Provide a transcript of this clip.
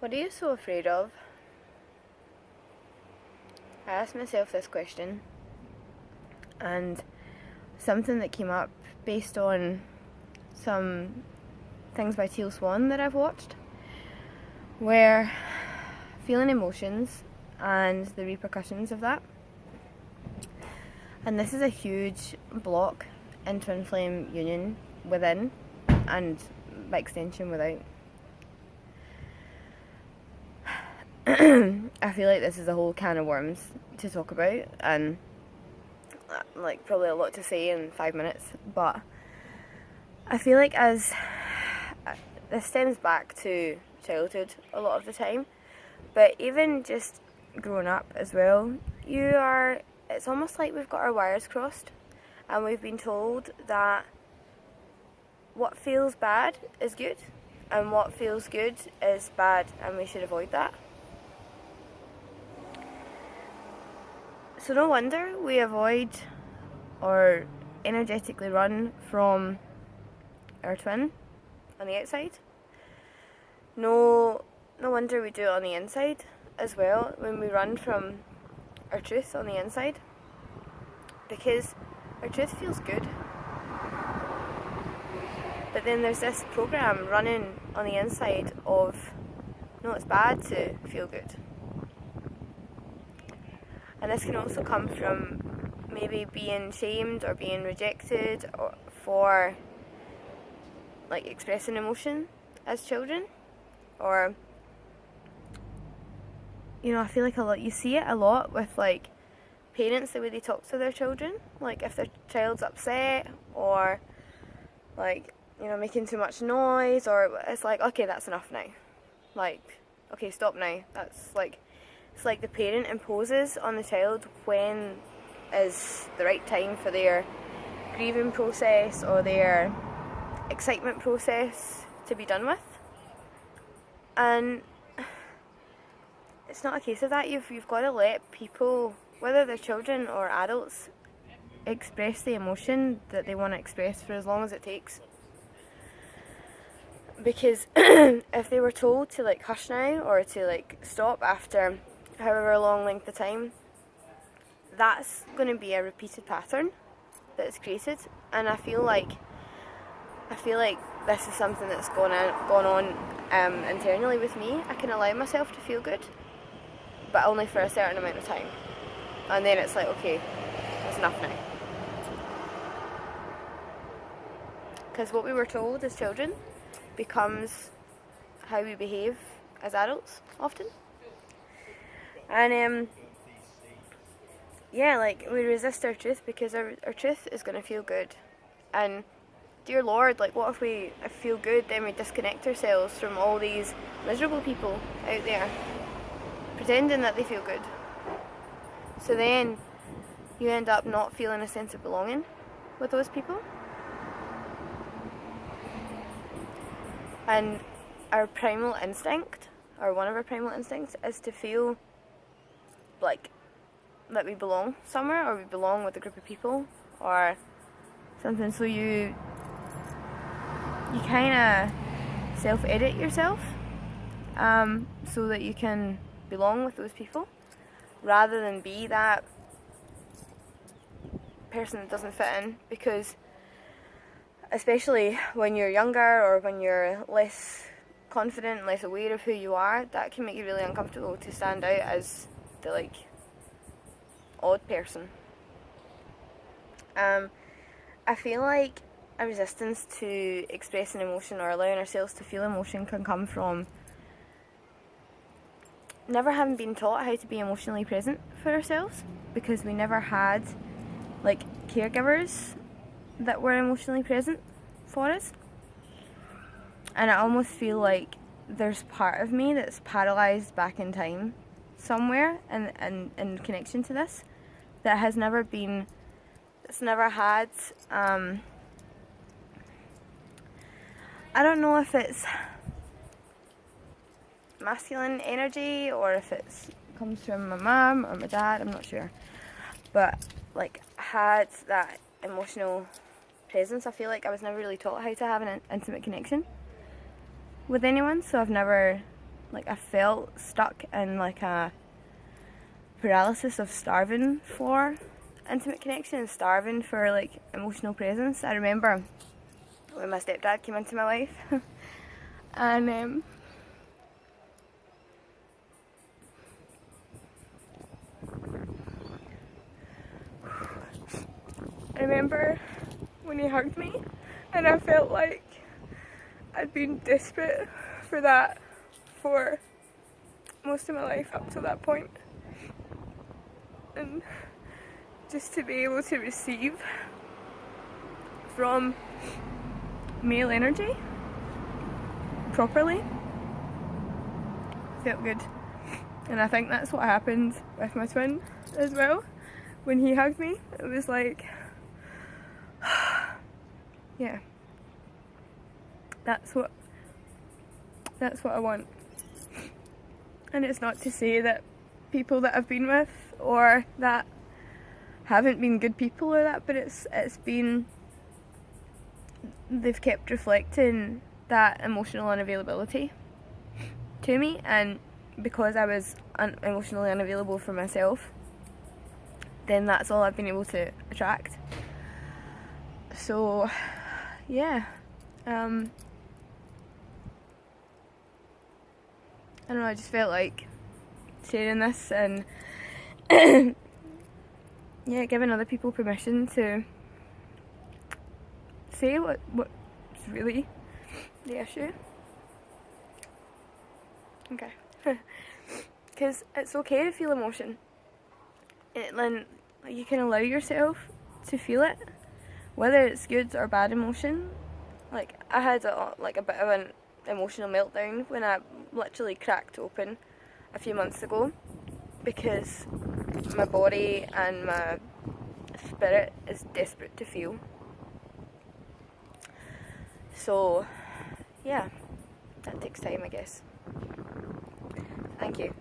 What are you so afraid of? I asked myself this question, and something that came up based on some things by Teal Swan that I've watched, where feeling emotions and the repercussions of that. And this is a huge block in twin flame union within and by extension without. I feel like this is a whole can of worms to talk about, and like probably a lot to say in 5 minutes, but I feel like as this stems back to childhood a lot of the time, but even just growing up as well, it's almost like we've got our wires crossed and we've been told that what feels bad is good and what feels good is bad and we should avoid that. So no wonder we avoid or energetically run from our twin on the outside. No wonder we do it on the inside as well when we run from our truth on the inside, because our truth feels good. But then there's this program running on the inside of, no, it's bad to feel good. And this can also come from maybe being shamed or being rejected or for like expressing emotion as children, or I feel like you see it a lot with like parents, the way they talk to their children, like if their child's upset or like making too much noise, or it's like, okay, that's enough now, like, okay, stop now. That's like, it's like the parent imposes on the child when is the right time for their grieving process or their excitement process to be done with. And it's not a case of that. You've got to let people, whether they're children or adults, express the emotion that they want to express for as long as it takes. Because if they were told to like hush now or to like stop after however long length of time, that's going to be a repeated pattern that's created. And I feel like this is something that's gone on internally with me. I can allow myself to feel good, but only for a certain amount of time, and then it's like, okay, that's enough now. Because what we were told as children becomes how we behave as adults often. And like we resist our truth because our truth is going to feel good. And dear Lord, like what if we feel good, then we disconnect ourselves from all these miserable people out there pretending that they feel good. So then you end up not feeling a sense of belonging with those people. And our primal instinct, or one of our primal instincts, is to feel like that we belong somewhere, or we belong with a group of people or something. So you kind of self-edit yourself so that you can belong with those people, rather than be that person that doesn't fit in. Because especially when you're younger or when you're less confident, less aware of who you are, that can make you really uncomfortable to stand out as the like odd person. I feel like a resistance to expressing emotion or allowing ourselves to feel emotion can come from never having been taught how to be emotionally present for ourselves, because we never had like caregivers that were emotionally present for us. And I almost feel like there's part of me that's paralysed back in time somewhere in connection to this, that has never been, that's never had I don't know if it's masculine energy or if it comes from my mum or my dad, I'm not sure, but like had that emotional presence. I feel like I was never really taught how to have an intimate connection with anyone, so I've never Like, I felt stuck in like a paralysis of starving for intimate connection and starving for like emotional presence. I remember when my stepdad came into my life and I remember when he hugged me, and I felt like I'd been desperate for that for most of my life up to that point. And just to be able to receive from male energy properly felt good. And I think that's what happened with my twin as well. When he hugged me, it was like, yeah, that's what I want. And it's not to say that people that I've been with or that haven't been good people or that, but it's been, they've kept reflecting that emotional unavailability to me, and because I was emotionally unavailable for myself, then that's all I've been able to attract. So yeah, I don't know, I just felt like sharing this and yeah, giving other people permission to say what's really the issue. Okay. Because it's okay to feel emotion. Then you can allow yourself to feel it, whether it's good or bad emotion. Like, I had a bit of an emotional meltdown when I literally cracked open a few months ago, because my body and my spirit is desperate to feel. So yeah, that takes time, I guess. Thank you.